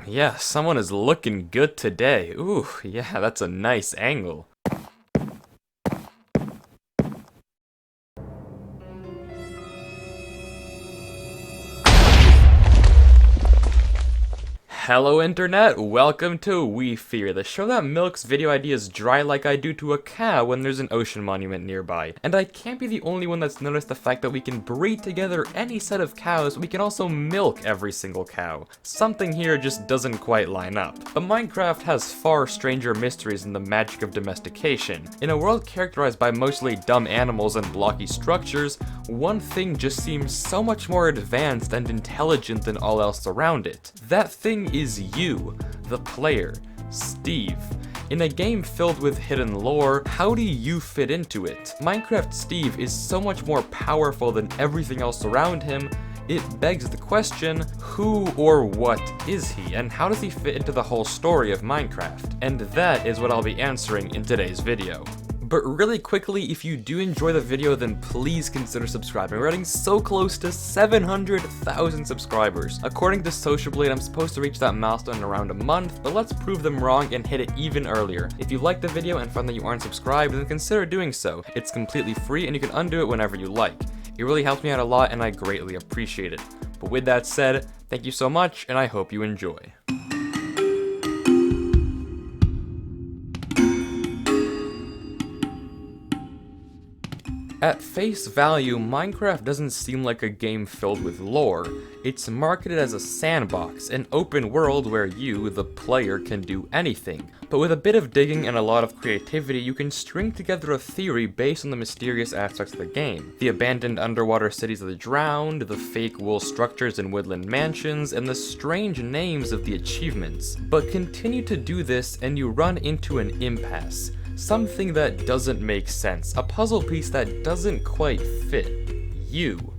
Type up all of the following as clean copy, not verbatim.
Yeah, someone is looking good today. Ooh, yeah, that's a nice angle. Hello Internet, welcome to Wifies, the show that milks video ideas dry like I do to a cow when there's an ocean monument nearby. And I can't be the only one that's noticed the fact that we can breed together any set of cows, we can also milk every single cow. Something here just doesn't quite line up. But Minecraft has far stranger mysteries than the magic of domestication. In a world characterized by mostly dumb animals and blocky structures, one thing just seems so much more advanced and intelligent than all else around it. That thing is you, the player, Steve. In a game filled with hidden lore, how do you fit into it? Minecraft Steve is so much more powerful than everything else around him. It begs the question, who or what is he, and how does he fit into the whole story of Minecraft? And that is what I'll be answering in today's video. But really quickly, if you do enjoy the video, then please consider subscribing. We're getting so close to 700,000 subscribers. According to Social Blade, I'm supposed to reach that milestone in around a month, but let's prove them wrong and hit it even earlier. If you like the video and find that you aren't subscribed, then consider doing so. It's completely free and you can undo it whenever you like. It really helps me out a lot and I greatly appreciate it. But with that said, thank you so much and I hope you enjoy. At face value, Minecraft doesn't seem like a game filled with lore. It's marketed as a sandbox, an open world where you, the player, can do anything. But with a bit of digging and a lot of creativity, you can string together a theory based on the mysterious aspects of the game. The abandoned underwater cities of the drowned, the fake wool structures in woodland mansions, and the strange names of the achievements. But continue to do this and you run into an impasse. Something that doesn't make sense, a puzzle piece that doesn't quite fit. You,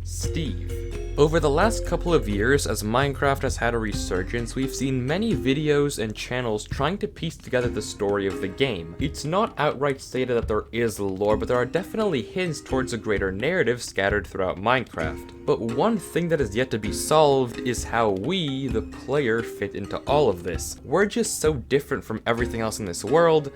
Steve. Over the last couple of years, as Minecraft has had a resurgence, we've seen many videos and channels trying to piece together the story of the game. It's not outright stated that there is lore, but there are definitely hints towards a greater narrative scattered throughout Minecraft. But one thing that is yet to be solved is how we, the player, fit into all of this. We're just so different from everything else in this world.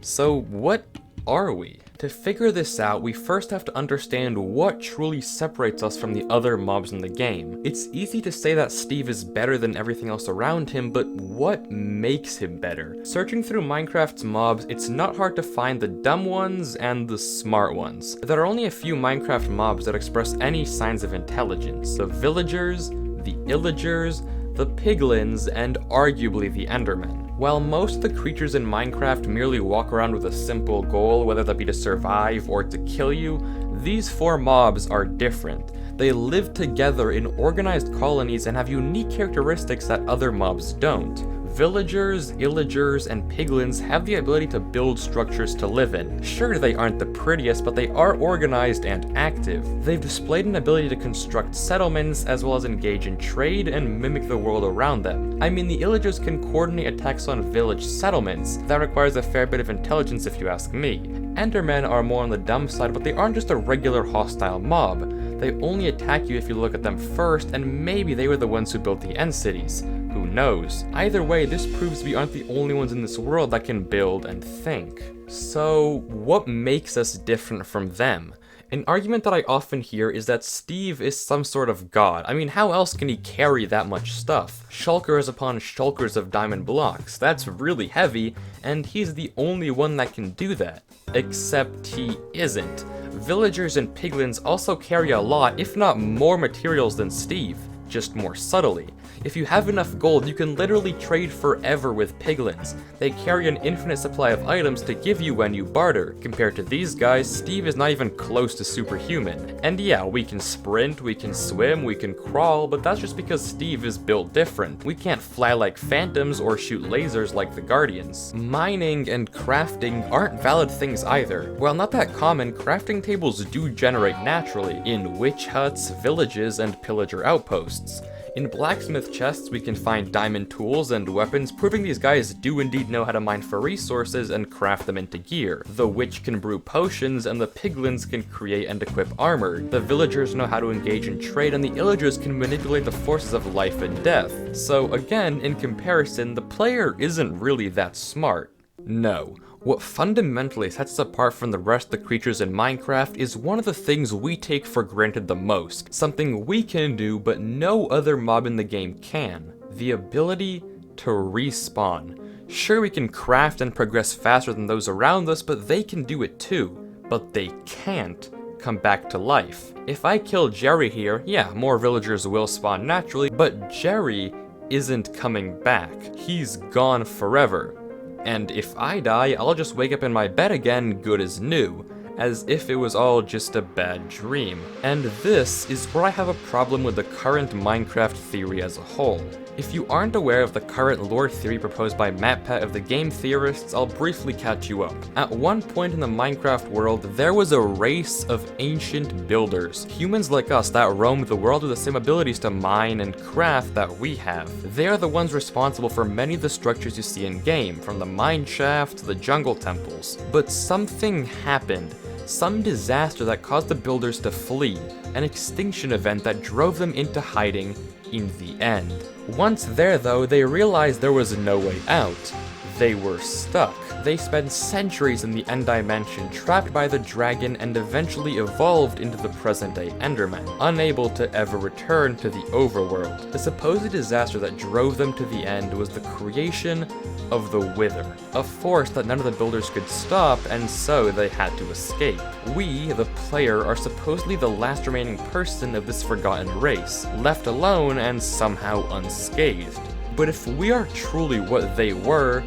So what are we? To figure this out, we first have to understand what truly separates us from the other mobs in the game. It's easy to say that Steve is better than everything else around him, but what makes him better? Searching through Minecraft's mobs, it's not hard to find the dumb ones and the smart ones. There are only a few Minecraft mobs that express any signs of intelligence. The villagers, the illagers, the piglins, and arguably the endermen. While most of the creatures in Minecraft merely walk around with a simple goal, whether that be to survive or to kill you, these four mobs are different. They live together in organized colonies and have unique characteristics that other mobs don't. Villagers, illagers, and piglins have the ability to build structures to live in. Sure, they aren't the prettiest, but they are organized and active. They've displayed an ability to construct settlements, as well as engage in trade and mimic the world around them. I mean, the illagers can coordinate attacks on village settlements. That requires a fair bit of intelligence if you ask me. Endermen are more on the dumb side, but they aren't just a regular hostile mob. They only attack you if you look at them first, and maybe they were the ones who built the end cities. Who knows? Either way, this proves we aren't the only ones in this world that can build and think. So, what makes us different from them? An argument that I often hear is that Steve is some sort of god. I mean, how else can he carry that much stuff? Shulkers upon shulkers of diamond blocks. That's really heavy, and he's the only one that can do that. Except he isn't. Villagers and piglins also carry a lot, if not more materials than Steve, just more subtly. If you have enough gold, you can literally trade forever with piglins. They carry an infinite supply of items to give you when you barter. Compared to these guys, Steve is not even close to superhuman. And yeah, we can sprint, we can swim, we can crawl, but that's just because Steve is built different. We can't fly like phantoms or shoot lasers like the Guardians. Mining and crafting aren't valid things either. While not that common, crafting tables do generate naturally in witch huts, villages, and pillager outposts. In blacksmith chests, we can find diamond tools and weapons, proving these guys do indeed know how to mine for resources and craft them into gear. The witch can brew potions, and the piglins can create and equip armor. The villagers know how to engage in trade, and the illagers can manipulate the forces of life and death. So again, in comparison, the player isn't really that smart. No. What fundamentally sets us apart from the rest of the creatures in Minecraft is one of the things we take for granted the most, something we can do but no other mob in the game can: the ability to respawn. Sure, we can craft and progress faster than those around us, but they can do it too. But they can't come back to life. If I kill Jerry here, yeah, more villagers will spawn naturally, but Jerry isn't coming back. He's gone forever. And if I die, I'll just wake up in my bed again good as new, as if it was all just a bad dream. And this is where I have a problem with the current Minecraft theory as a whole. If you aren't aware of the current lore theory proposed by MatPat of the game theorists, I'll briefly catch you up. At one point in the Minecraft world, there was a race of ancient builders, humans like us that roamed the world with the same abilities to mine and craft that we have. They are the ones responsible for many of the structures you see in-game, from the mine shaft to the jungle temples. But something happened. Some disaster that caused the builders to flee, an extinction event that drove them into hiding in the end. Once there though, they realized there was no way out. They were stuck. They spent centuries in the end dimension, trapped by the dragon, and eventually evolved into the present-day Endermen, unable to ever return to the overworld. The supposed disaster that drove them to the end was the creation of the Wither, a force that none of the builders could stop, and so they had to escape. We, the player, are supposedly the last remaining person of this forgotten race, left alone and somehow unscathed. But if we are truly what they were,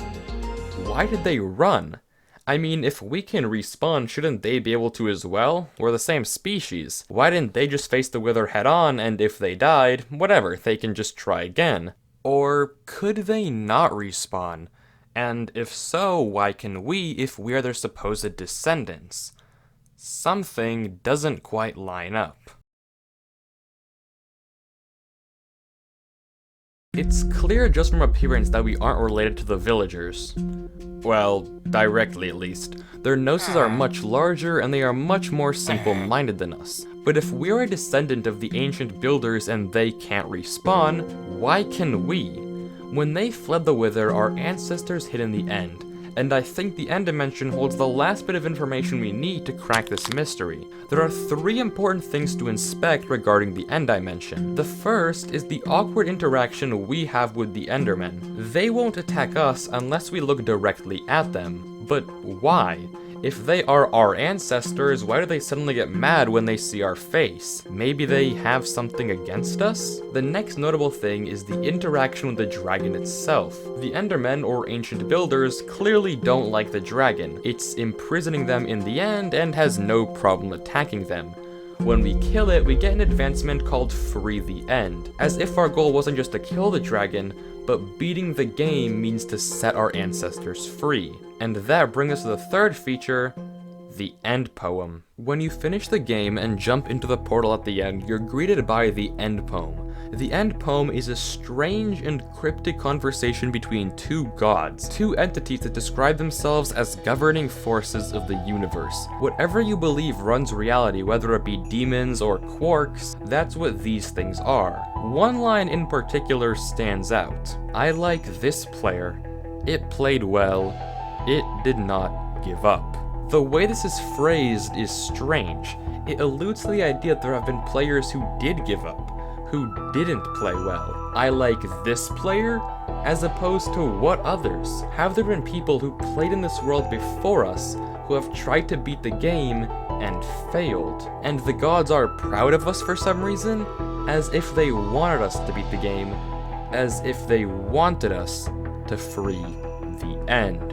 why did they run? I mean, if we can respawn, shouldn't they be able to as well? We're the same species. Why didn't they just face the Wither head on, and if they died, whatever, they can just try again? Or could they not respawn? And if so, why can we if we are their supposed descendants? Something doesn't quite line up. It's clear just from appearance that we aren't related to the villagers. Well, directly at least. Their noses are much larger and they are much more simple-minded than us. But if we're a descendant of the ancient builders and they can't respawn, why can we? When they fled the Wither, our ancestors hid in the End, and I think the End Dimension holds the last bit of information we need to crack this mystery. There are 3 important things to inspect regarding the End Dimension. The first is the awkward interaction we have with the Endermen. They won't attack us unless we look directly at them. But why? If they are our ancestors, why do they suddenly get mad when they see our face? Maybe they have something against us? The next notable thing is the interaction with the dragon itself. The Endermen, or ancient builders, clearly don't like the dragon. It's imprisoning them in the end and has no problem attacking them. When we kill it, we get an advancement called Free the End, as if our goal wasn't just to kill the dragon, but beating the game means to set our ancestors free. And that brings us to the third feature, the end poem. When you finish the game and jump into the portal at the end, you're greeted by the end poem. The end poem is a strange and cryptic conversation between 2 gods, 2 entities that describe themselves as governing forces of the universe. Whatever you believe runs reality, whether it be demons or quarks, that's what these things are. One line in particular stands out. I like this player. It played well. It did not give up. The way this is phrased is strange. It alludes to the idea that there have been players who did give up, who didn't play well. I like this player, as opposed to what others? Have there been people who played in this world before us, who have tried to beat the game and failed? And the gods are proud of us for some reason, as if they wanted us to beat the game, as if they wanted us to free the end.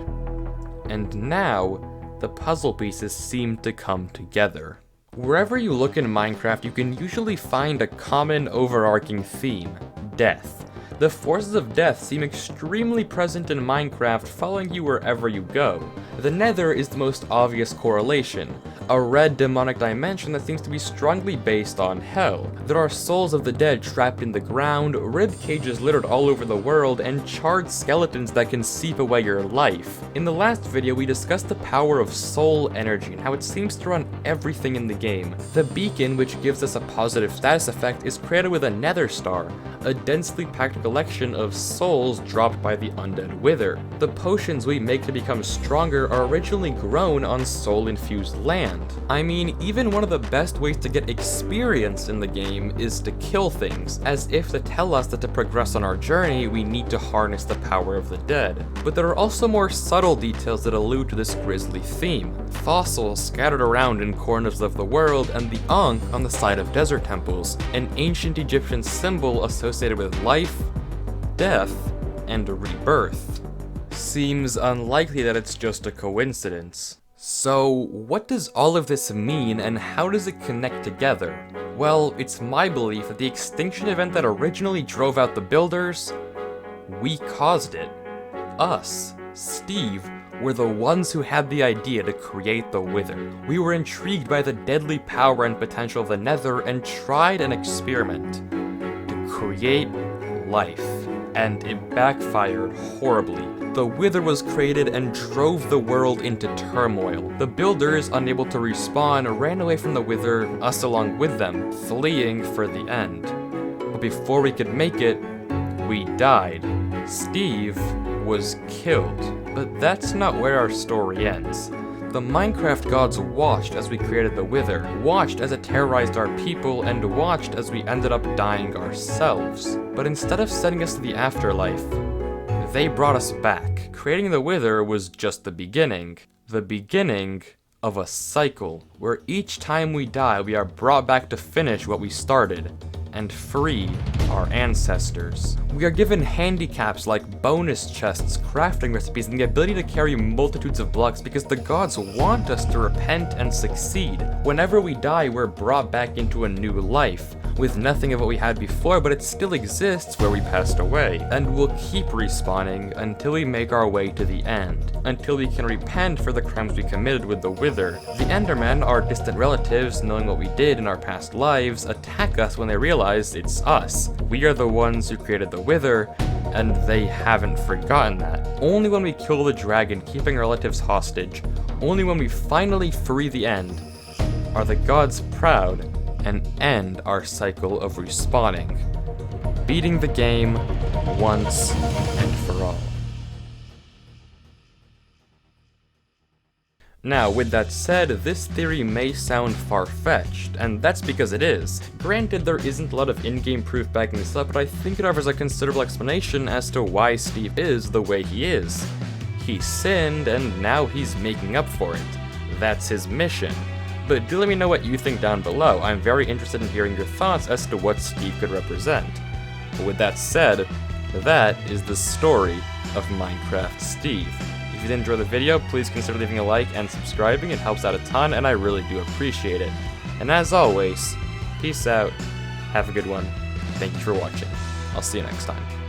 And now, the puzzle pieces seem to come together. Wherever you look in Minecraft, you can usually find a common overarching theme: death. The forces of death seem extremely present in Minecraft, following you wherever you go. The Nether is the most obvious correlation. a red demonic dimension that seems to be strongly based on hell. There are souls of the dead trapped in the ground, rib cages littered all over the world, and charred skeletons that can seep away your life. In the last video, we discussed the power of soul energy and how it seems to run everything in the game. The beacon, which gives us a positive status effect, is created with a nether star, a densely packed collection of souls dropped by the undead wither. The potions we make to become stronger are originally grown on soul-infused land. I mean, even one of the best ways to get experience in the game is to kill things, as if to tell us that to progress on our journey, we need to harness the power of the dead. But there are also more subtle details that allude to this grisly theme. Fossils scattered around in corners of the world, and the Ankh on the side of desert temples, an ancient Egyptian symbol associated with life, death, and rebirth. Seems unlikely that it's just a coincidence. So, what does all of this mean, and how does it connect together? Well, it's my belief that the extinction event that originally drove out the builders, we caused it. Us, Steve, were the ones who had the idea to create the Wither. We were intrigued by the deadly power and potential of the Nether and tried an experiment to create life. And it backfired horribly. The Wither was created and drove the world into turmoil. The builders, unable to respawn, ran away from the Wither, us along with them, fleeing for the end. But before we could make it, we died. Steve was killed. But that's not where our story ends. The Minecraft gods watched as we created the Wither, watched as it terrorized our people, and watched as we ended up dying ourselves. But instead of sending us to the afterlife, they brought us back. Creating the Wither was just the beginning of a cycle, where each time we die, we are brought back to finish what we started, and free our ancestors. We are given handicaps like bonus chests, crafting recipes, and the ability to carry multitudes of blocks because the gods want us to repent and succeed. Whenever we die, we're brought back into a new life, with nothing of what we had before, but it still exists where we passed away, and we'll keep respawning until we make our way to the end, until we can repent for the crimes we committed with the Wither. The Endermen, our distant relatives, knowing what we did in our past lives, attack us when they realize it's us. We are the ones who created the Wither, and they haven't forgotten that. Only when we kill the dragon, keeping our relatives hostage, only when we finally free the end, are the gods proud and end our cycle of respawning, beating the game once and for all. Now, with that said, this theory may sound far-fetched, and that's because it is. Granted, there isn't a lot of in-game proof backing this up, but I think it offers a considerable explanation as to why Steve is the way he is. He sinned, and now he's making up for it. That's his mission. But do let me know what you think down below. I'm very interested in hearing your thoughts as to what Steve could represent. But with that said, that is the story of Minecraft Steve. If you did enjoy the video, please consider leaving a like and subscribing. It helps out a ton, and I really do appreciate it. And as always, peace out, have a good one, thank you for watching. I'll see you next time.